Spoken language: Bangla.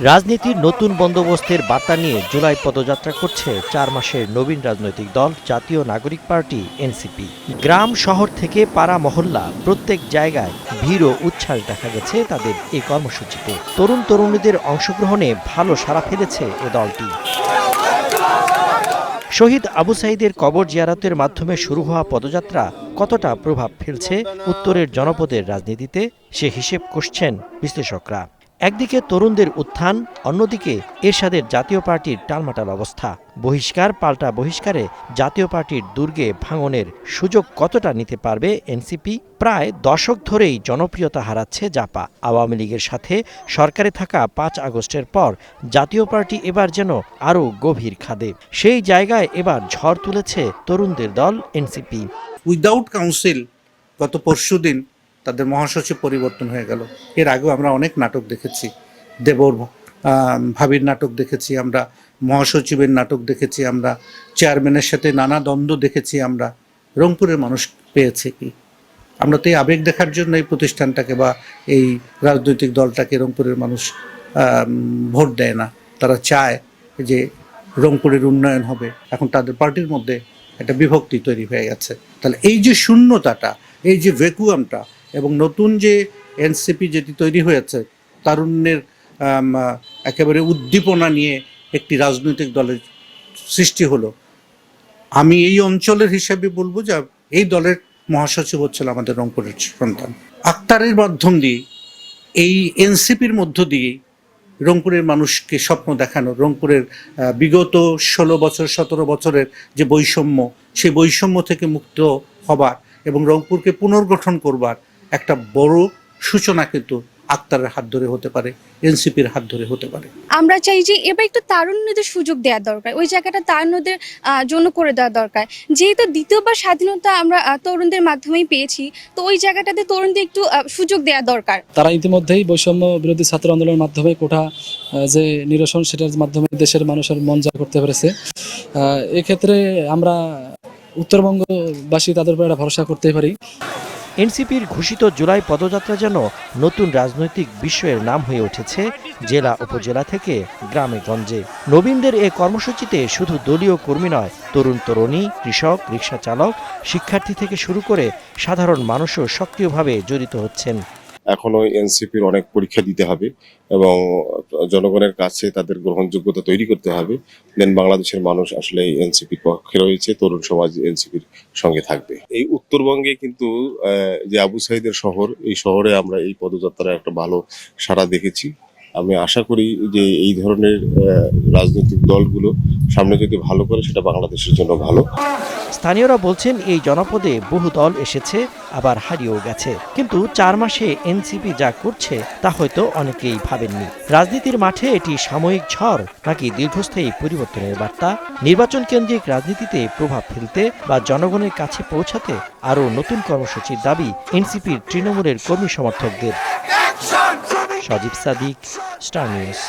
রাজনীতির নতুন বন্দোবস্তের বার্তা নিয়ে জুলাই পদযাত্রা করছে ৪ মাসের নবীন রাজনৈতিক দল জাতীয় নাগরিক পার্টি এনসিপি। গ্রাম শহর থেকে পাড়া মহল্লা প্রত্যেক জায়গায় ভিড় ও উচ্ছ্বাস দেখা গেছে তাদের এই কর্মসূচিতে। তরুণ তরুণীদের অংশগ্রহণে ভালো সাড়া ফেলেছে এ দলটি। শহীদ আবু সাঈদের কবর জিয়ারতের মাধ্যমে শুরু হওয়া পদযাত্রা কতটা প্রভাব ফেলছে উত্তরের জনপদের রাজনীতিতে সে হিসেব কষছেন বিশ্লেষকরা। একদিকে তরুণদের উত্থান, অন্যদিকে এরশাদের জাতীয় পার্টির টালমাটাল অবস্থা। বহিষ্কার পাল্টা বহিষ্কারে জাতীয় পার্টির দুর্গে ভাঙনের সুযোগ কতটা নিতে পারবে এনসিপি? প্রায় দশক ধরেই জনপ্রিয়তা হারাচ্ছে জাপা। আওয়ামী লীগের সাথে সরকারে থাকা ৫ আগস্টের পর জাতীয় পার্টি এবার যেন আরও গভীর খাদে। সেই জায়গায় এবার ঝড় তুলেছে তরুণদের দল এনসিপি। উইদাউট কাউন্সিল গত পরশুদিন তাদের মহাসচিব পরিবর্তন হয়ে গেল। এর আগেও আমরা অনেক নাটক দেখেছি, দেবর ভাবির নাটক দেখেছি আমরা, মহাসচিবের নাটক দেখেছি আমরা, চেয়ারম্যানের সাথে নানা দ্বন্দ্ব দেখেছি আমরা। রংপুরের মানুষ পেয়েছে কি? আমরা তো এই আবেগ দেখার জন্য এই প্রতিষ্ঠানটাকে বা এই রাজনৈতিক দলটাকে রংপুরের মানুষ ভোট দেয় না। তারা চায় যে রংপুরের উন্নয়ন হবে। এখন তাদের পার্টির মধ্যে একটা বিভক্তি তৈরি হয়ে গেছে। তাহলে এই যে শূন্যতাটা, এই যে ভ্যাকুয়ামটা এবং নতুন যে এনসিপি যেটি তৈরি হয়েছে, তারুণ্যের একেবারে উদ্দীপনা নিয়ে একটি রাজনৈতিক দলের সৃষ্টি হলো। আমি এই অঞ্চলের হিসাবে বলবো যে এই দলের মহাসচিব হচ্ছিল আমাদের রংপুরের সন্তান। আক্তারের মাধ্যম দিয়ে, এই এনসিপির মধ্য দিয়ে রংপুরের মানুষকে স্বপ্ন দেখানো, রংপুরের বিগত 16 বছর 17 বছরের যে বৈষম্য, সেই বৈষম্য থেকে মুক্ত হবার এবং রংপুরকে পুনর্গঠন করবার একটা বড় সূচনা কিন্তু আক্তারের হাত ধরে হতে পারে, এনসিপির হাত ধরে হতে পারে। আমরা চাই যে এবার একটু তারুণ্যদের সুযোগ দেওয়া দরকার, ওই জায়গাটা তারুণ্যদের জন্য করে দেওয়া দরকার। যেহেতু দ্বিতীয়বার স্বাধীনতা আমরা তরুণদের মাধ্যমেই পেয়েছি, তো ওই জায়গাটাতে তরুণদের একটু সুযোগ দেওয়া দরকার। তারা ইতিমধ্যেই বৈষম্য বিরোধী ছাত্র আন্দোলনের মাধ্যমে কোটা যে নিরসন, সেটার মাধ্যমে দেশের মানুষের মন জয় করতে পেরেছে। এক্ষেত্রে আমরা উত্তরবঙ্গবাসী তাদের উপর একটা ভরসা করতে পারি। এনসিপির ঘোষিত জুলাই পদযাত্রা যেন নতুন রাজনৈতিক বিষয়ের নাম হয়ে উঠেছে জেলা উপজেলা থেকে গ্রামে গঞ্জে। নবীনদের এ কর্মসূচিতে শুধু দলীয় কর্মী নয়, তরুণ তরুণী, কৃষক, রিকশা চালক, শিক্ষার্থী থেকে শুরু করে সাধারণ মানুষও সক্রিয়ভাবে জড়িত হচ্ছেন। এখনো এনসিপির অনেক পরীক্ষা দিতে হবে এবং জনগণের কাছে তাদের গ্রহণযোগ্যতা তৈরি করতে হবে। দেন বাংলাদেশের মানুষ আসলে এনসিপির পক্ষে রয়েছে, তরুণ সমাজ এনসিপির সঙ্গে থাকবে। এই উত্তরবঙ্গে কিন্তু যে আবু সাঈদের শহর, এই শহরে আমরা এই পদযাত্রায় একটা ভালো সাড়া দেখেছি। আমি আশা করি যে এই ধরনের রাজনৈতিক দলগুলো সামনে যদি ভালো করে, সেটা বাংলাদেশের জন্য ভালো। স্থানীয়রা বলছেন এই জনপদে বহু দল এসেছে, আবার হারিয়েও গেছে, কিন্তু 4 মাসে এনসিপি যা করছে তা হয়তো অনেকেই ভাবেননি। রাজনীতির মাঠে এটি সাময়িক ঝড় নাকি দীর্ঘস্থায়ী পরিবর্তনের বার্তা? নির্বাচন কেন্দ্রিক রাজনীতিতে প্রভাব ফেলতে বা জনগণের কাছে পৌঁছাতে আরও নতুন কর্মসূচির দাবি এনসিপির তৃণমূলের কর্মী সমর্থকদের। সজীব সাদিক, স্টার নিউজ।